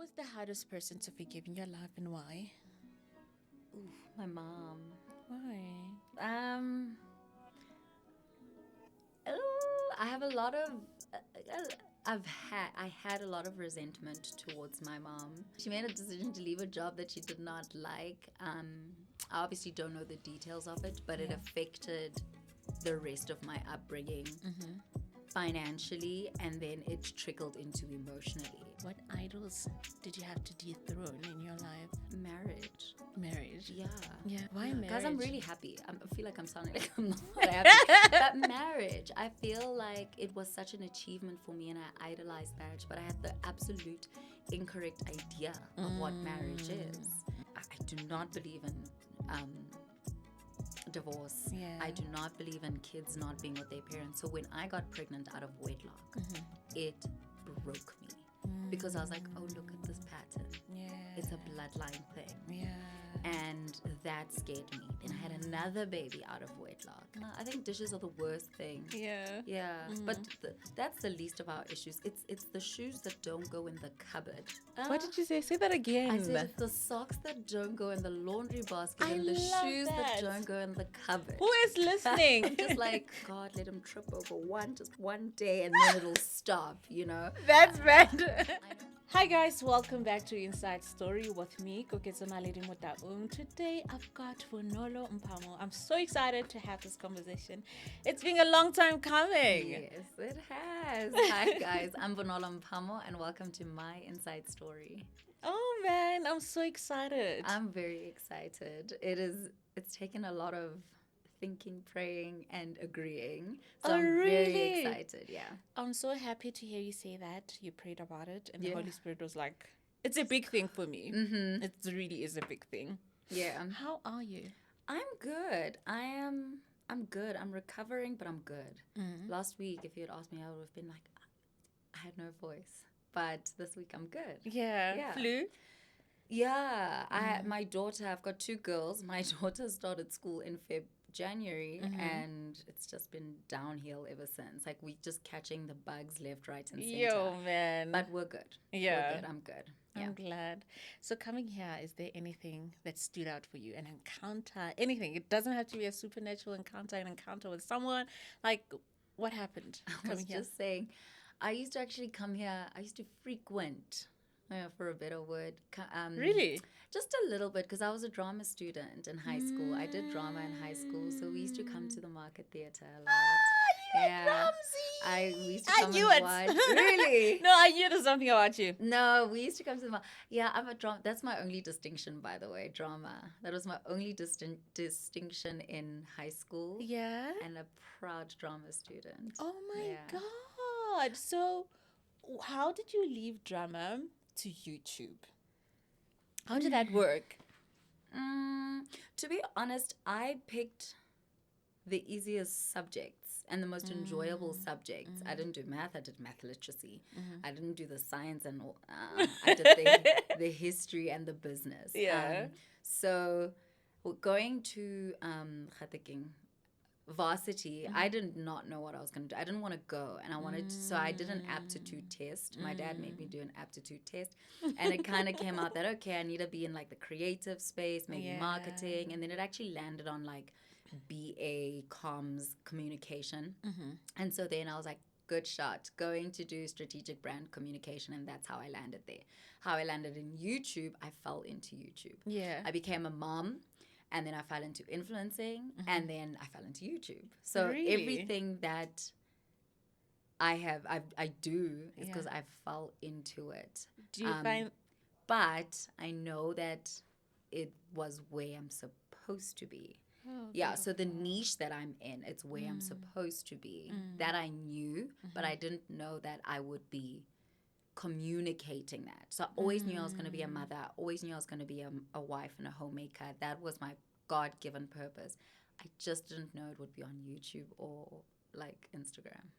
was the hardest person to forgive in your life and why? Ooh, my mom. Why? I have a lot of. I had a lot of resentment towards my mom. She made a decision to leave a job that she did not like. I obviously don't know the details of it, but it affected the rest of my upbringing financially, and then it trickled into emotionally. What idols did you have to dethrone in your life? Marriage. Marriage. Yeah. Yeah. Why marriage? Because I'm really happy. I feel like I'm sounding like I'm not happy. But marriage, I feel like it was such an achievement for me and I idolized marriage, but I had the absolute incorrect idea of what marriage is. I do not believe in divorce. Yeah. I do not believe in kids not being with their parents. So when I got pregnant out of wedlock, it broke me. Because I was like, oh, look at this pattern. Yeah. It's a bloodline thing. Yeah. And that scared me. Then I had another baby out of wedlock. I think dishes are the worst thing. Yeah. Yeah, but that's the least of our issues. It's the shoes that don't go in the cupboard. What did you say? Say that again. I said it's the socks that don't go in the laundry basket and the love shoes that that. don't go in the cupboard. Who is listening? Just like, God, let him trip over just one day and then it'll stop, you know? That's bad. Hi guys, welcome back to Inside Story with me, Koketsona Lady Motaung. Today I've got Bonolo Mphamo. I'm so excited to have this conversation. It's been a long time coming. Yes, it has. Hi guys, I'm Bonolo Mphamo and welcome to my Inside Story. Oh man, I'm so excited. I'm very excited. It's taken a lot of thinking, praying, and agreeing. So I'm very excited, yeah. I'm so happy to hear you say that. You prayed about it and the Yeah. Holy Spirit was like, it's a big thing for me. Mm-hmm. It really is a big thing. Yeah. How are you? I'm good. I'm good. I'm recovering, but I'm good. Last week, if you had asked me, I would have been like, I had no voice. But this week, I'm good. Yeah. Flu? Yeah. My daughter, I've got two girls. My daughter started school in January, and it's just been downhill ever since. Like, we just catching the bugs left, right, and center. Yo, man. But we're good. Yeah. We're good. I'm good. Yeah. I'm glad. So coming here, is there anything that stood out for you? An encounter? Anything? It doesn't have to be a supernatural encounter, an encounter with someone. Like, what happened I was coming here? just saying, I used to actually come here. I used to frequent, for a better word. Really? Just a little bit, because I was a drama student in high school. I did drama in high school, so we used to come to the Market Theatre a lot. We used to come knew and it. watch. Really? No, I knew there's something about you. No, we used to come to the Yeah, I'm a drama. That's my only distinction, by the way, drama. That was my only distinction in high school. Yeah? And a proud drama student. Oh my Yeah. God. So how did you leave drama to YouTube? How did that work? To be honest, I picked the easiest subjects and the most enjoyable subjects. I didn't do math. I did math literacy. I didn't do the science and all. I did the history and the business. Yeah. So going to varsity, I did not know what I was going to do. I didn't want to go, and I wanted to, so I did an aptitude test. My dad made me do an aptitude test, and it kind of came out that, okay, I need to be in like the creative space, maybe marketing, and then it actually landed on like BA, comms, communication. And so then I was like, good shot, going to do strategic brand communication, and that's how I landed there. How I landed in YouTube, I fell into YouTube. Yeah. I became a mom, and then I fell into influencing, and then I fell into YouTube. So Really? everything that I do is because I fell into it. Do you find... But I know that it was where I'm supposed to be. Oh, Yeah, so the niche that I'm in, it's where I'm supposed to be. That I knew, but I didn't know that I would be communicating that. So I always knew I was going to be a mother. I always knew I was going to be a wife and a homemaker. That was my God-given purpose. I just didn't know it would be on YouTube or like Instagram.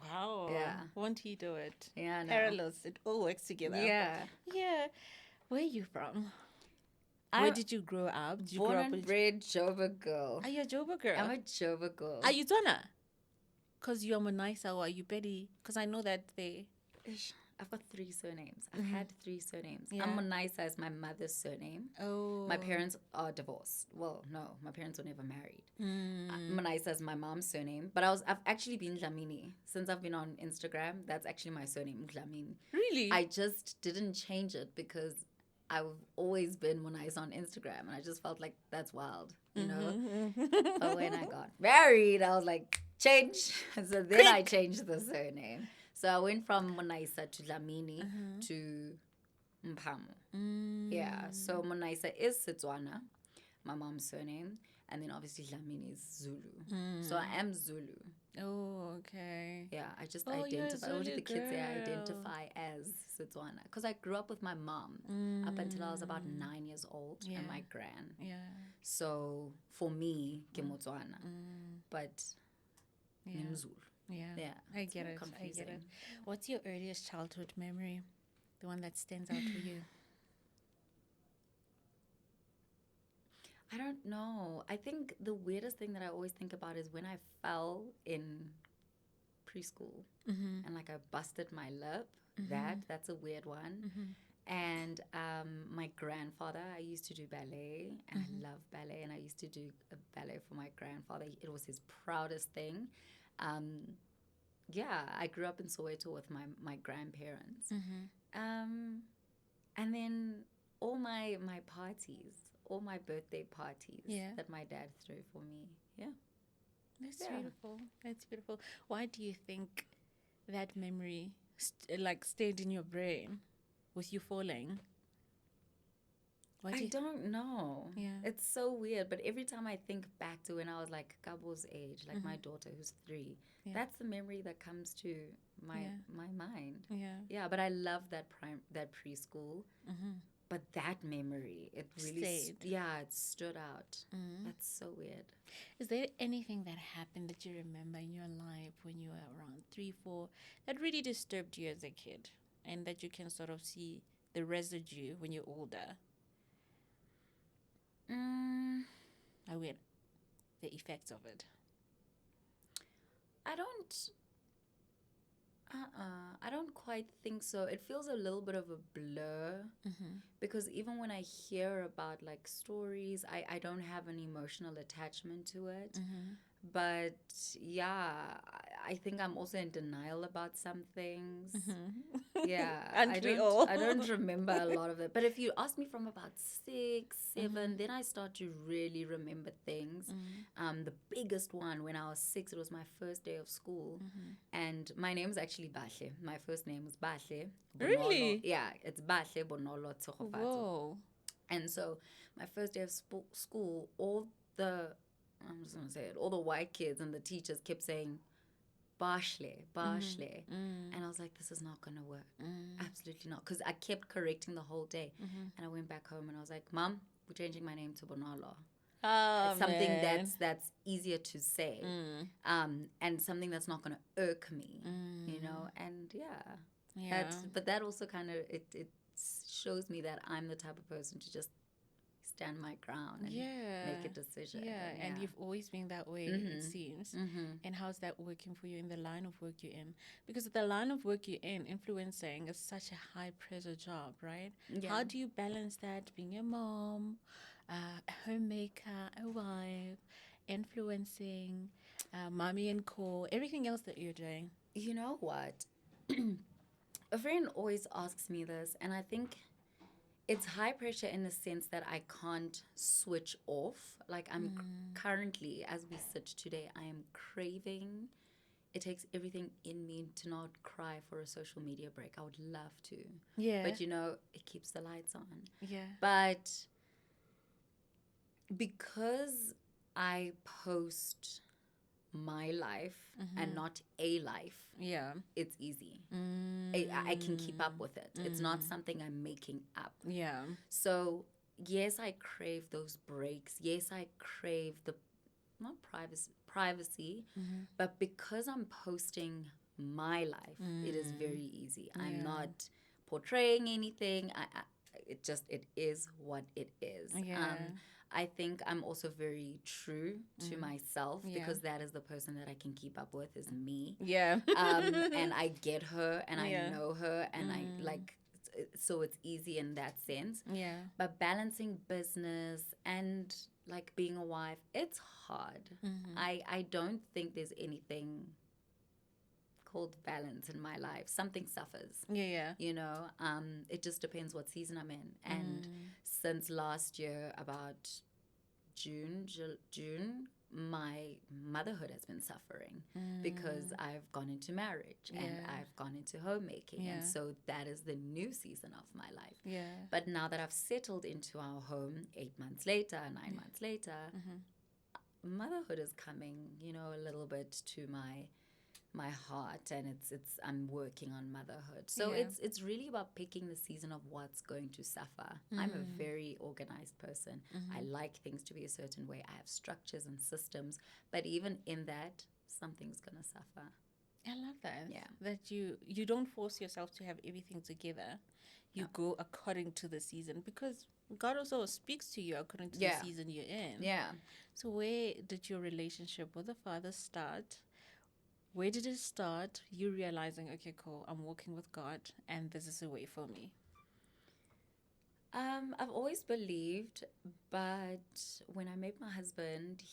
Wow. Yeah. Won't he do it? Yeah, no. Parallels. It all works together. Yeah. Yeah. Where are you from? Where did you grow up? Did you Born grow up and with... bred Joburg girl. Are you a Joburg girl? I'm a Joburg girl. Are you Donna? Because you're Monaisa or are you Betty? Because I know that they... I've got three surnames. I've had three surnames. Yeah. Amonaisa is my mother's surname. Oh. My parents are divorced. Well, no, my parents were never married. Mm. Monaisa is my mom's surname, but I've actually been Dlamini since I've been on Instagram. That's actually my surname, Dlamini. Really? I just didn't change it because I've always been Monaisa on Instagram, and I just felt like that's wild, you know. But when I got married, I was like, change. So then I changed the surname. So I went from Monaisa to Dlamini to Mphamo. Yeah. So Monaisa is Setswana, my mom's surname, and then obviously Dlamini is Zulu. So I am Zulu. Oh, okay. Yeah, I just Oh, you're a identify. What do Zulu the kids say? I girl. identify as Setswana because I grew up with my mom up until I was about 9 years old and my gran. Yeah. So for me, ke Motswana, but Yeah. Zulu. Yeah. Yeah, I it's get very it. I get confusing. it. What's your earliest childhood memory? The one that stands out for you? I don't know. I think the weirdest thing that I always think about is when I fell in preschool and like I busted my lip. That's a weird one. And my grandfather, I used to do ballet, and I love ballet, and I used to do a ballet for my grandfather. It was his proudest thing. Yeah, I grew up in Soweto with my grandparents. And then all my parties, all my birthday parties that my dad threw for me. Yeah. That's beautiful. That's beautiful. Why do you think that memory stayed in your brain with you falling? I don't know. Yeah. It's so weird, but every time I think back to when I was like Kabo's age, like my daughter who's 3, that's the memory that comes to my mind. Yeah. Yeah, but I love that preschool. But that memory, it really Stayed. it stood out. That's so weird. Is there anything that happened that you remember in your life when you were around 3, 4 that really disturbed you as a kid, and that you can sort of see the residue when you're older? I will. The effects of it. I don't quite think so. It feels a little bit of a blur because even when I hear about like stories, I don't have an emotional attachment to it. But yeah, I think I'm also in denial about some things. Yeah, Aren't we all? I don't remember a lot of it. But if you ask me from about 6, 7, then I start to really remember things. The biggest one when I was 6, it was my first day of school, and my name is actually Bahle. My first name was Bahle. Really? Yeah, it's Bahle Bonolo Mphamo. Whoa. And so my first day of school, I'm just going to say it, all the white kids and the teachers kept saying, Bashle. And I was like, this is not going to work. Absolutely not. Because I kept correcting the whole day. And I went back home and I was like, Mom, we're changing my name to Bonolo. Oh, Something man. that's easier to say. And something that's not going to irk me, you know? And Yeah. But that also kind of, it shows me that I'm the type of person to just stand my ground and make a decision. Yeah, and you've always been that way, it seems. And how's that working for you in the line of work you're in? Because the line of work you're in, influencing, is such a high pressure job, right? Yeah. How do you balance that, being a mom, a homemaker, a wife, influencing, mommy and co, everything else that you're doing? You know what? A friend always asks me this, and I think it's high pressure in the sense that I can't switch off. Like I'm currently, as we sit today, I am craving. It takes everything in me to not cry for a social media break. I would love to. Yeah. But, you know, it keeps the lights on. Yeah. But because I post my life and not a life, it's easy. I can keep up with it. It's not something I'm making up. Yeah. So yes, I crave those breaks. Yes, I crave the not privacy, but because I'm posting my life, it is very easy. I'm not portraying anything. It is what it is. Yeah. I think I'm also very true to myself Yeah. because that is the person that I can keep up with is me. Yeah. And I get her and Yeah. I know her and I like, so it's easy in that sense. Yeah. But balancing business and like being a wife, it's hard. I don't think there's anything called balance in my life. Something suffers. Yeah. You know, it just depends what season I'm in. And since last year, about June, my motherhood has been suffering because I've gone into marriage and I've gone into homemaking. And so that is the new season of my life. Yeah. But now that I've settled into our home 8 months later, 9 months later, motherhood is coming, you know, a little bit to my heart, and it's I'm working on motherhood. So it's really about picking the season of what's going to suffer. I'm a very organized person. I like things to be a certain way. I have structures and systems, but even in that, something's gonna suffer. I love that. Yeah. That you don't force yourself to have everything together. You go according to the season because God also speaks to you according to the season you're in. Yeah. So where did your relationship with the Father start? Where did it start? You realizing, okay, cool, I'm walking with God and this is a way for me. I've always believed, but when I met my husband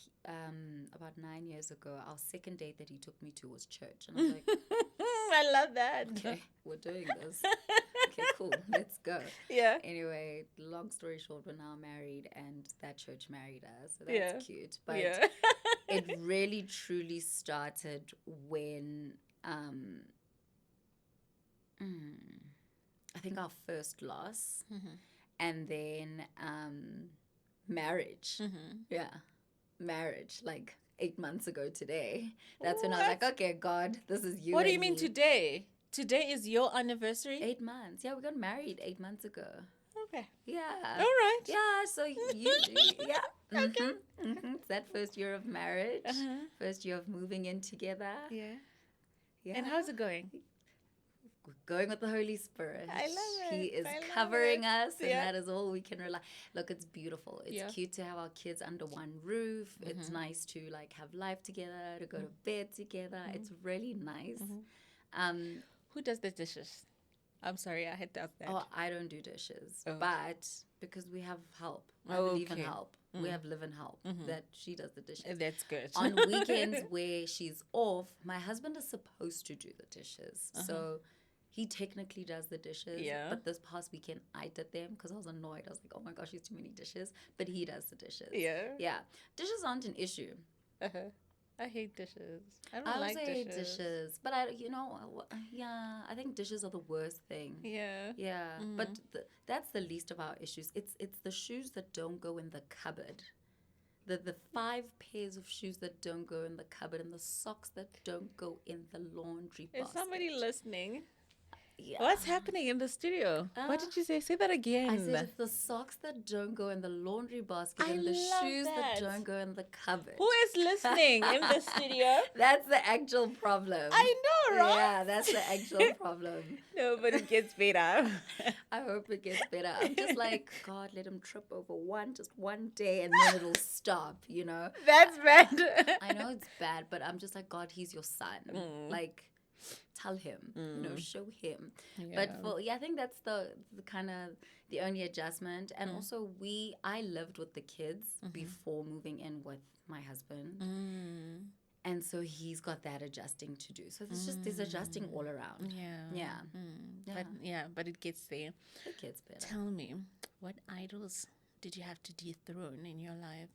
about 9 years ago, our second date that he took me to was church. And I was like, I love that. okay, we're doing this. Okay, cool, let's go. Yeah. Anyway, long story short, we're now married and that church married us. So that's cute. But it really, truly started when I think our first loss and then marriage. Yeah, marriage, like 8 months ago today. That's when I was like, okay, God, this is you. What do you mean today? Today is your anniversary? 8 months. Yeah, we got married 8 months ago. Okay. Yeah. All right. Yeah, so yeah. It's that first year of marriage, first year of moving in together. Yeah. Yeah. And how's it going? We're going with the Holy Spirit. I love it. He is I love covering it. us, and Yeah. that is all we can rely. Look, it's beautiful. It's cute to have our kids under one roof. It's nice to like have life together, to go to bed together. It's really nice. Who does the dishes? I'm sorry, I had to ask that. Oh, I don't do dishes, but because we have help. I believe in help. We have live-in help that she does the dishes. That's good. On weekends where she's off, my husband is supposed to do the dishes. So he technically does the dishes. Yeah. But this past weekend, I did them because I was annoyed. I was like, oh my gosh, there's too many dishes. But he does the dishes. Yeah. Yeah. Dishes aren't an issue. I hate dishes. I don't I like also hate dishes. But I think dishes are the worst thing. Yeah. Yeah, but that's the least of our issues. It's the shoes that don't go in the cupboard. The 5 pairs of shoes that don't go in the cupboard and the socks that don't go in the laundry basket. Is somebody listening? Yeah. What's happening in the studio? What did you say? Say that again. I said it's the socks that don't go in the laundry basket and the love shoes that that. don't go in the cupboard. Who is listening in the studio? That's the actual problem. I know, right? Yeah, that's the actual problem. No, but it gets better. I hope it gets better. I'm just like, God, let him trip over just one day and then it'll stop, you know? That's bad. I know it's bad, but I'm just like, God, he's your son. Like, tell him, you know, show him. Yeah. But I think that's the kind of the only adjustment. And also I lived with the kids before moving in with my husband. And so he's got that adjusting to do. So there's adjusting all around. Yeah. But it gets there. It gets better. Tell me, what idols did you have to dethrone in your life?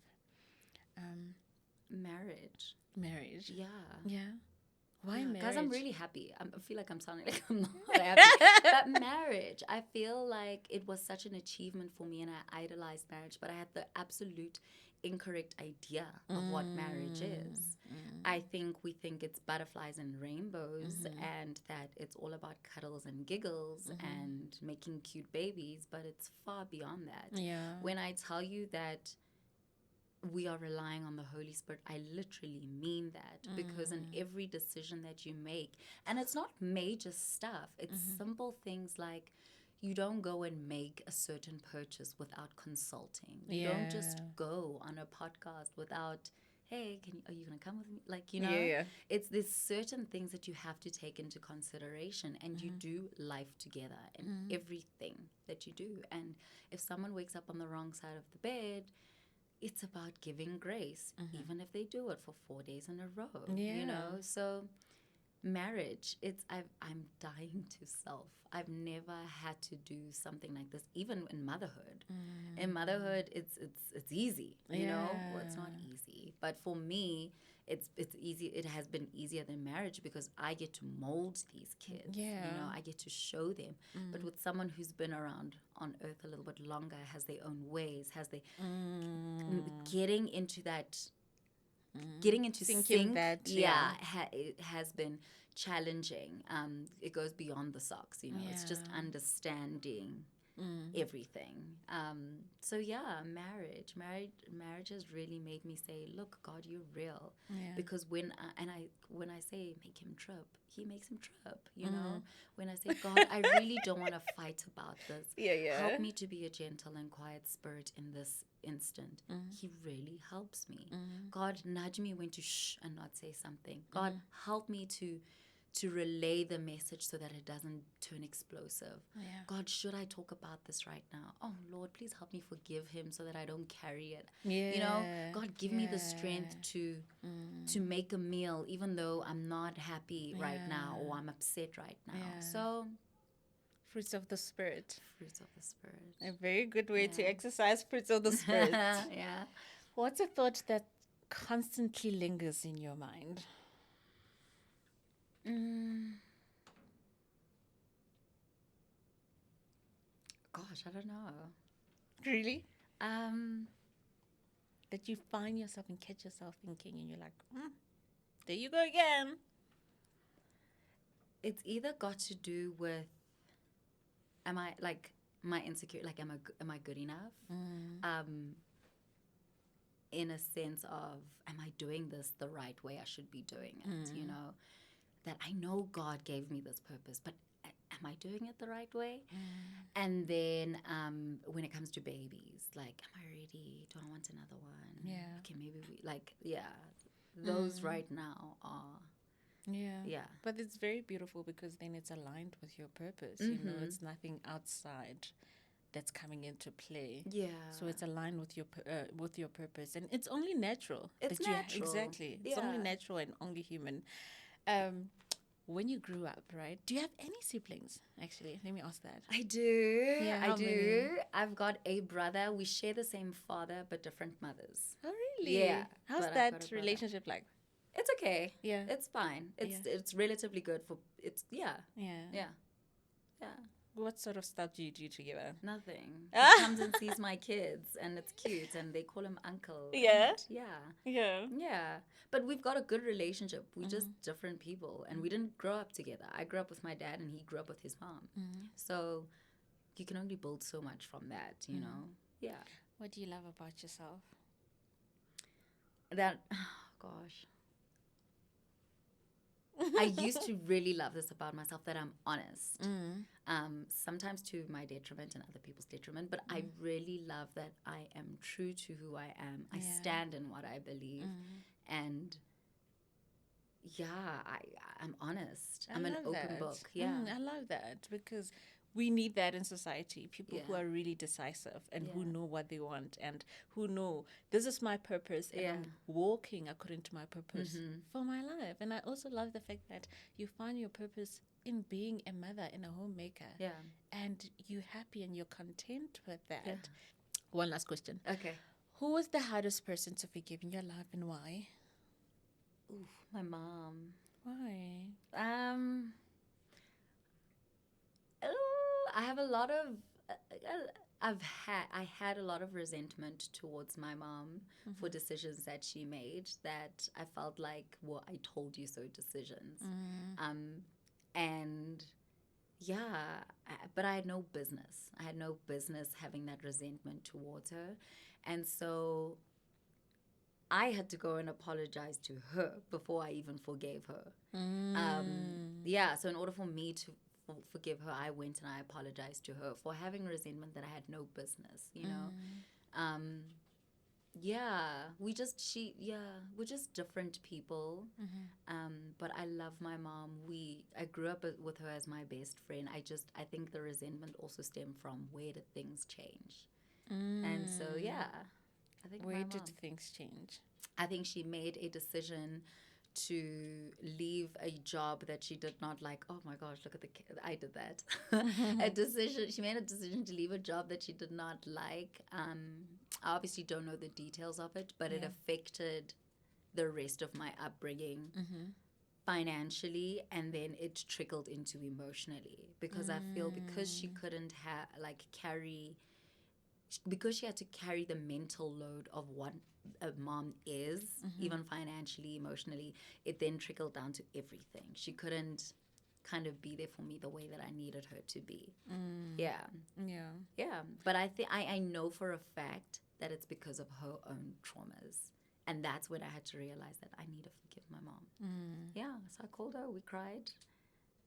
Marriage. Marriage. Yeah. Yeah. Why marriage? Because I'm really happy. I feel like I'm sounding like I'm not happy. But marriage, I feel like it was such an achievement for me and I idolized marriage, but I had the absolute incorrect idea of what marriage is. I think we think it's butterflies and rainbows and that it's all about cuddles and giggles and making cute babies, but it's far beyond that. Yeah. When I tell you that we are relying on the Holy Spirit, I literally mean that because in every decision that you make, and it's not major stuff, it's simple things like you don't go and make a certain purchase without consulting. You Yeah. don't just go on a podcast without, hey, are you gonna come with me? Like, Yeah, yeah. it's there's certain things that you have to take into consideration, and you do life together in everything that you do. And if someone wakes up on the wrong side of the bed, it's about giving grace, even if they do it for 4 days in a row. Yeah. So marriage, I'm dying to self. I've never had to do something like this, even in motherhood. In motherhood, it's easy, well, it's not easy, but for me, it's easy. It has been easier than marriage because I get to mold these kids. Yeah. I get to show them. But with someone who's been around on earth a little bit longer, has their own ways, has their getting into that, getting into Thinking sync, that, it has been challenging. It goes beyond the socks, it's just Yeah. understanding everything. So yeah, marriage has really made me say, look, God, you're real. Yeah. Because when I say make him trip, he makes him trip. When I say, God, I really don't want to fight about this. Yeah. Help me to be a gentle and quiet spirit in this instant. He really helps me. God, nudge me when to shh and not say something. God, help me to relay the message so that it doesn't turn explosive. Yeah. God, should I talk about this right now? Oh, Lord, please help me forgive him so that I don't carry it. Yeah. God, give me the strength to make a meal even though I'm not happy right now or I'm upset right now. Yeah. So, Fruits of the Spirit. fruits of the Spirit. A very good way to Yeah. exercise fruits of the Spirit. Yeah. What's a thought that constantly lingers in your mind? Gosh, I don't know. Really? Um, That you find yourself and catch yourself thinking, and you're like, there you go again. it's either got to do with, am I like my insecure? Like, am I good enough? In a sense of, am I doing this the right way I should be doing it? That I know God gave me this purpose, but am I doing it the right way? And then when it comes to babies, like, am I ready? Do I want another one? Yeah. Okay, maybe those right now are, Yeah. But it's very beautiful because then it's aligned with your purpose. It's nothing outside that's coming into play. yeah. So it's aligned with your purpose, and it's only natural. It's that natural. Exactly. It's only Yeah. natural and only human. When you grew up, right? Do you have any siblings? Actually, let me ask that. I do. Yeah, I how do. many? I've got a brother. We share the same father, but different mothers. Oh, really? Yeah, How's but I've got that a brother. relationship like? It's okay. Yeah. It's fine. It's relatively good for yeah. Yeah. What sort of stuff do you do together? Nothing. He comes and sees my kids and it's cute and they call him uncle. Yeah? And Yeah. yeah. But we've got a good relationship. We're just different people and we didn't grow up together. I grew up with my dad and he grew up with his mom. So you can only build so much from that, Yeah. What do you love about yourself? That, gosh. I used to really love this about myself, that I'm honest. Sometimes to my detriment and other people's detriment, but I really love that I am true to who I am. I stand in what I believe. And I'm honest. I'm an open book. Yeah. I love that because we need that in society. People who are really decisive and who know what they want and who know this is my purpose and I'm walking according to my purpose for my life. And I also love the fact that you find your purpose in being a mother and a homemaker. Yeah. And you're happy and you're content with that. Yeah. One last question. Okay. Who was the hardest person to forgive in your life and why? Ooh, my mom. Why? I have a lot of I had a lot of resentment towards my mom for decisions that she made that I felt like were I told you so decisions. And but I had no business. I had no business having that resentment towards her. And so I had to go and apologize to her before I even forgave her. So in order for me to forgive her. I went and I apologized to her for having resentment that I had no business, you know. Um, yeah, we're just different people. But I love my mom. I grew up with her as my best friend. I think the resentment also stemmed from where did things change. And so, yeah, I think my Where did mom. things change? I think she made a decision to leave a job that she did not like. Oh my gosh, look at the kid. I did that. A decision. She made a decision to leave a job that she did not like. I obviously don't know the details of it, but it affected the rest of my upbringing financially, and then it trickled into emotionally because I feel because she couldn't have like carry because she had to carry the mental load of what a mom is, even financially, emotionally, it then trickled down to everything. She couldn't kind of be there for me the way that I needed her to be. Yeah. Yeah. Yeah. But I think I know for a fact that it's because of her own traumas. And that's when I had to realize that I need to forgive my mom. Yeah. So I called her, we cried,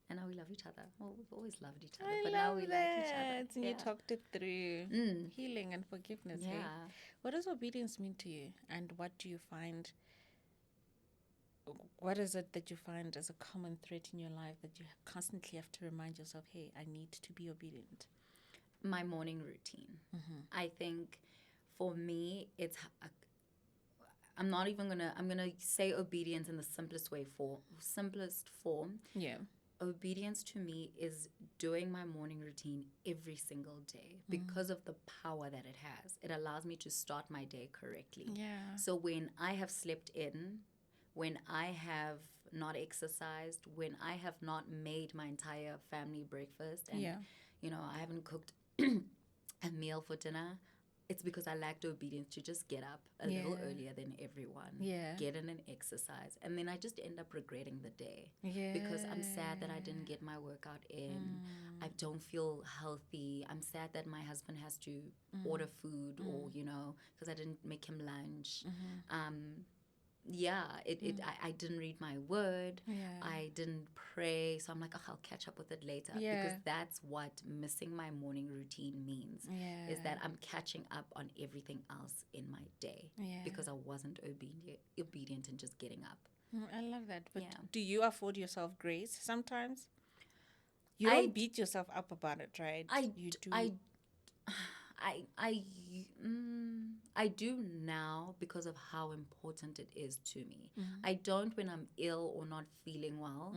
and now we love each other. Well, we've always loved each other, but now we like each other. And you talked it through healing and forgiveness. Yeah. Hey? What does obedience mean to you? And what do you find? What is it that you find as a common thread in your life that you constantly have to remind yourself, hey, I need to be obedient? My morning routine. I think for me, I'm not even I'm gonna say obedience in the simplest form. Yeah. Obedience to me is doing my morning routine every single day because of the power that it has. It allows me to start my day correctly. Yeah. So when I have slept in, when I have not exercised, when I have not made my entire family breakfast, and I haven't cooked a meal for dinner, it's because I lacked obedience to just get up a little earlier than everyone, get in and exercise, and then I just end up regretting the day because I'm sad that I didn't get my workout in. I don't feel healthy. I'm sad that my husband has to order food or because I didn't make him lunch. I didn't read my word. I didn't pray. So I'm like, I'll catch up with it later. Because that's what missing my morning routine means. Is that I'm catching up on everything else in my day. Because I wasn't obedient and just getting up. I love that. But do you afford yourself grace sometimes? You don't beat yourself up about it, right? You do. I do now because of how important it is to me. I don't when I'm ill or not feeling well,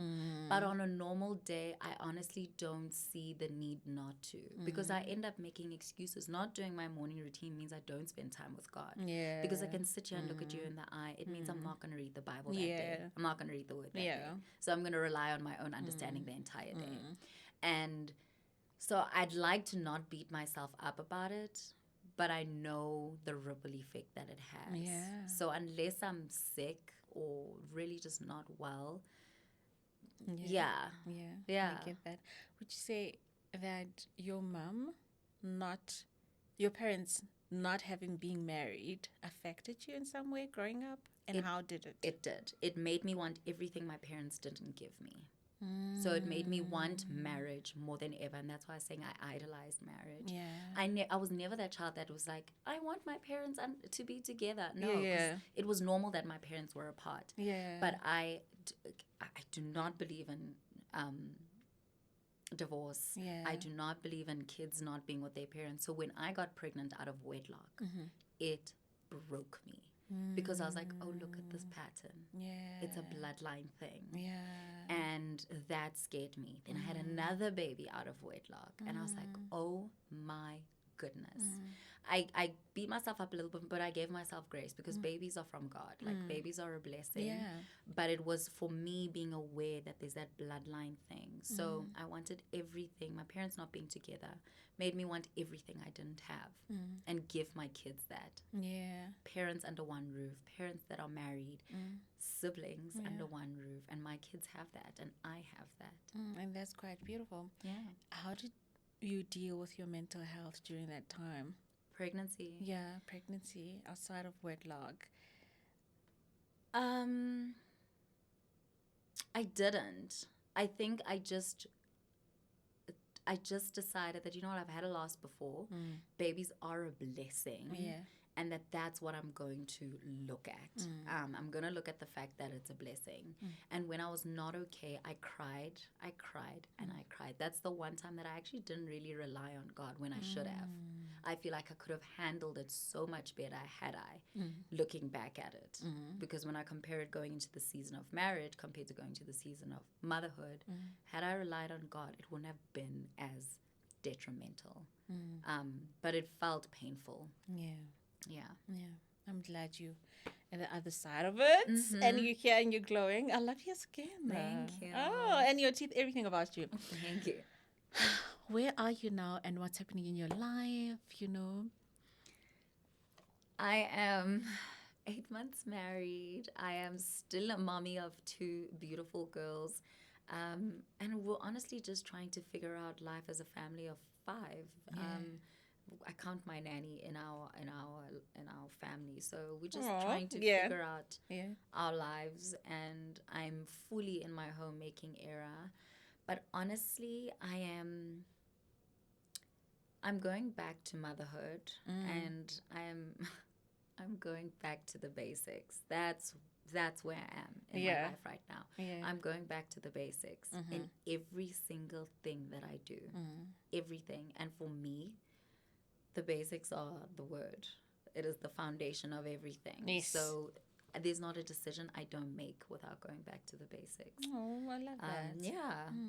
but on a normal day, I honestly don't see the need not to because I end up making excuses. Not doing my morning routine means I don't spend time with God. Because I can sit here and look at you in the eye. It means I'm not going to read the Bible that day. I'm not going to read the Word that day. So I'm going to rely on my own understanding the entire day. And so I'd like to not beat myself up about it, but I know the ripple effect that it has. So unless I'm sick or really just not well, I get that. Would you say that your parents not having been married affected you in some way growing up? And how did it? It did. It made me want everything my parents didn't give me. So it made me want marriage more than ever. And that's why I was saying I idolized marriage. I was never that child that was like, I want my parents to be together. No, it was normal that my parents were apart. But I do not believe in divorce. I do not believe in kids not being with their parents. So when I got pregnant out of wedlock, it broke me. Because I was like, oh, look at this pattern. It's a bloodline thing. And that scared me. Then I had another baby out of wedlock. And I was like, oh my goodness. I beat myself up a little bit, but I gave myself grace because babies are from God. Like babies are a blessing. But it was for me being aware that there's that bloodline thing. So I wanted everything. My parents not being together made me want everything I didn't have and give my kids that. Parents under one roof, parents that are married, siblings under one roof, and my kids have that and I have that. And that's quite beautiful. How did you deal with your mental health during that time? Pregnancy. Pregnancy outside of wedlock. I didn't. I think I just I just decided that, you know what, I've had a loss before. Babies are a blessing. Yeah. And that's what I'm going to look at. I'm going to look at the fact that it's a blessing. And when I was not okay, I cried, and I cried. That's the one time that I actually didn't really rely on God when I should have. I feel like I could have handled it so much better had I, looking back at it. Because when I compare it going into the season of marriage compared to going to the season of motherhood, had I relied on God, it wouldn't have been as detrimental. But it felt painful. Yeah. Yeah. Yeah. I'm glad you at the other side of it. And you're here and you're glowing. I love your skin. Thank you. Oh, and your teeth, everything about you. Thank you. Where are you now and what's happening in your life, you know? I am 8 months married. I am still a mommy of 2 beautiful girls. And we're honestly just trying to figure out life as a family of 5. I count my nanny in our family, so we're just trying to figure out our lives. And I'm fully in my homemaking era, but honestly, I'm going back to motherhood, and I'm going back to the basics. That's where I am in my life right now. I'm going back to the basics in every single thing that I do, everything. And for me, the basics are the word. It is the foundation of everything. Yes. So there's not a decision I don't make without going back to the basics. Oh, I love that.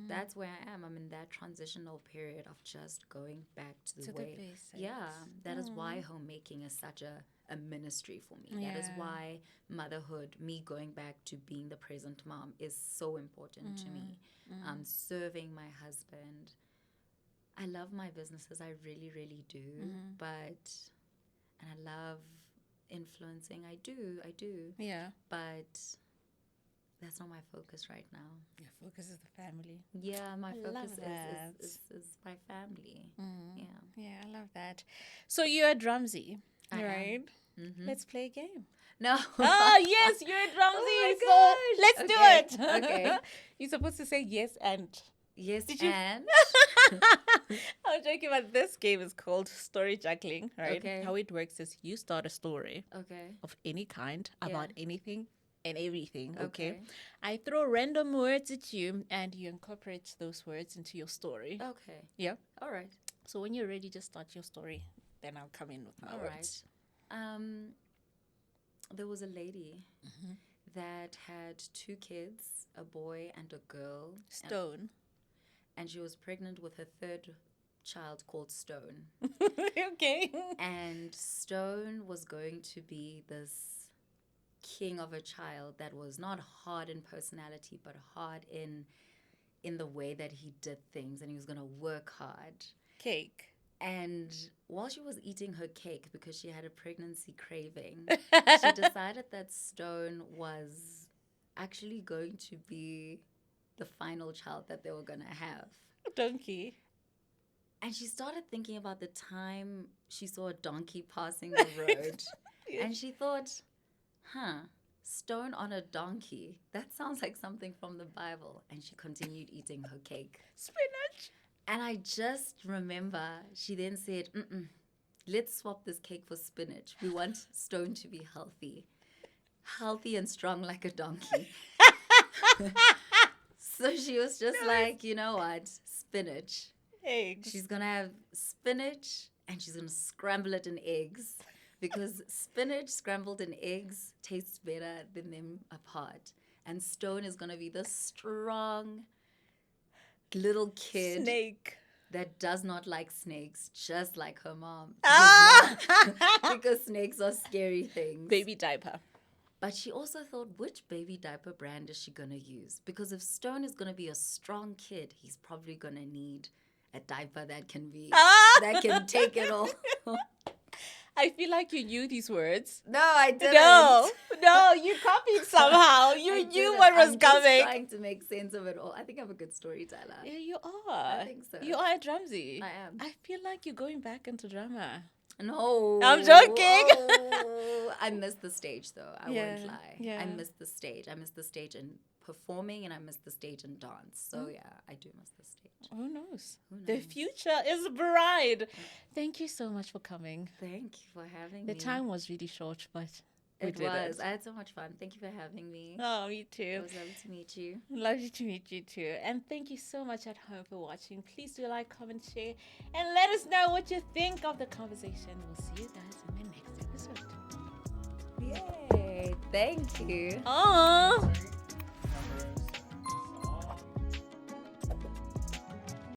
That's where I am. I'm in that transitional period of just going back to the way. The basics. Yeah, that is why homemaking is such a ministry for me. That is why motherhood, me going back to being the present mom, is so important to me. Serving my husband. I love my businesses, I really, really do. And I love influencing. I do. Yeah. But that's not my focus right now. Your focus is the family. Yeah, my focus is my family. Yeah. Yeah, I love that. So you're a drumsy, right? Let's play a game. No. Oh, yes, you're a drumsy. Oh my so let's do it. Okay. You're supposed to say yes and. Yes, Did you? and I'm joking, but this game is called story juggling, right? Okay. How it works is you start a story okay. of any kind about anything and everything, okay? Okay. I throw random words at you and you incorporate those words into your story. Okay. Yeah? All right. So when you're ready, just start your story. Then I'll come in with my All words. right. There was a lady that had 2 kids, a boy and a girl. Stone. And she was pregnant with her 3rd child called Stone. Okay. And Stone was going to be this king of a child that was not hard in personality, but hard in the way that he did things, and he was going to work hard. Cake. And while she was eating her cake, because she had a pregnancy craving, she decided that Stone was actually going to be the final child that they were going to have. Donkey. And she started thinking about the time she saw a donkey passing the road. And she thought, Stone on a donkey. That sounds like something from the Bible. And she continued eating her cake. Spinach. And I just remember she then said, let's swap this cake for spinach. We want Stone to be healthy and strong like a donkey. So she was just like, you know what, spinach. Eggs. She's going to have spinach and she's going to scramble it in eggs, because spinach scrambled in eggs tastes better than them apart. And Stone is going to be the strong little kid. Snake. That does not like snakes, just like her mom. Ah! Because snakes are scary things. Baby diaper. But she also thought, which baby diaper brand is she going to use? Because if Stone is going to be a strong kid, he's probably going to need a diaper that can take it all. I feel like you knew these words. No, I didn't. No, you copied somehow. You knew what was coming. I'm trying to make sense of it all. I think I'm a good storyteller. Yeah, you are. I think so. You are a drumsy. I am. I feel like you're going back into drama. No. I'm joking. Oh, I missed the stage though. I won't lie. Yeah. I missed the stage. I missed the stage in performing and I missed the stage in dance. So yeah, I do miss the stage. Who knows? Who The knows? future is bright. Thank you so much for coming. Thank you for having The me. time was really short, but we It did was. it. I had so much fun. Thank you for having me. Oh, me It too. was lovely to meet you. Lovely to meet you too. And thank you so much at home for watching. Please do like, comment, share, and let us know what you think of the conversation. We'll see you guys in the next episode. Yay. Thank you. Aww.